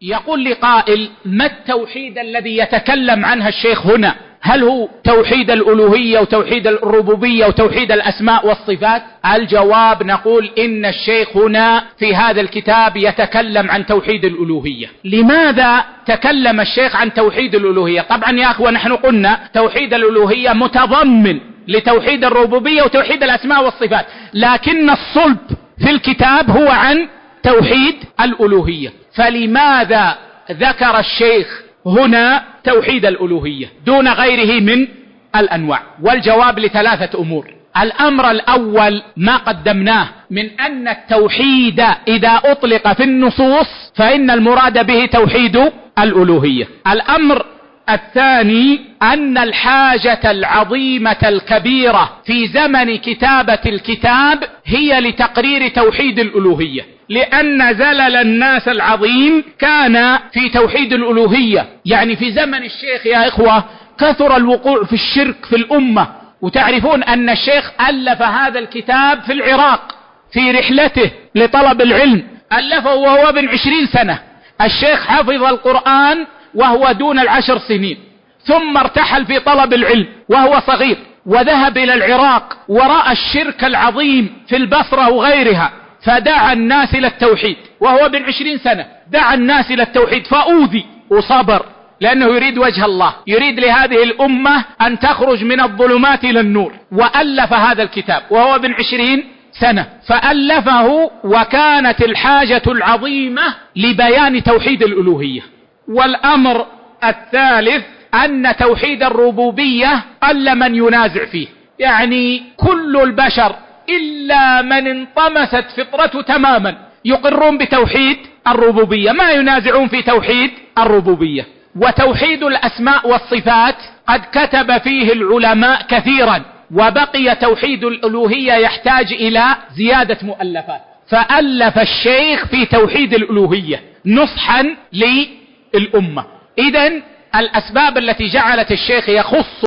يقول لي قائل: ما التوحيد الذي يتكلم عنها الشيخ هنا؟ هل هو توحيد الألوهية وتوحيد الربوبية وتوحيد الأسماء والصفات؟ الجواب نقول إن الشيخ هنا في هذا الكتاب يتكلم عن توحيد الألوهية. لماذا تكلم الشيخ عن توحيد الألوهية؟ طبعا يا أخوة نحن قلنا توحيد الألوهية متضمن لتوحيد الربوبية وتوحيد الأسماء والصفات، لكن الصلب في الكتاب هو عن توحيد الألوهية. فلماذا ذكر الشيخ هنا توحيد الألوهية دون غيره من الأنواع؟ والجواب لثلاثة أمور. الأمر الأول ما قدمناه من أن التوحيد إذا أطلق في النصوص فإن المراد به توحيد الألوهية. الأمر الثاني أن الحاجة العظيمة الكبيرة في زمن كتابة الكتاب هي لتقرير توحيد الألوهية، لأن زلل الناس العظيم كان في توحيد الألوهية. يعني في زمن الشيخ يا إخوة كثر الوقوع في الشرك في الأمة، وتعرفون أن الشيخ ألف هذا الكتاب في العراق في رحلته لطلب العلم، ألفه وهو ابن 20 سنة. الشيخ حفظ القرآن وهو دون 10 سنين، ثم ارتحل في طلب العلم وهو صغير، وذهب إلى العراق ورأى الشرك العظيم في البصرة وغيرها، فدعا الناس إلى التوحيد وهو ابن 20 سنة. دعا الناس إلى التوحيد فأوذي وصبر، لأنه يريد وجه الله، يريد لهذه الأمة أن تخرج من الظلمات إلى النور، وألف هذا الكتاب وهو ابن 20 سنة. فألفه وكانت الحاجة العظيمة لبيان توحيد الألوهية. والأمر الثالث أن توحيد الربوبية قل من ينازع فيه، يعني كل البشر إلا من انطمست فطرته تماما يقرون بتوحيد الربوبية، ما ينازعون في توحيد الربوبية. وتوحيد الأسماء والصفات قد كتب فيه العلماء كثيرا، وبقي توحيد الألوهية يحتاج إلى زيادة مؤلفات، فألف الشيخ في توحيد الألوهية نصحا للأمة. إذن الأسباب التي جعلت الشيخ يخص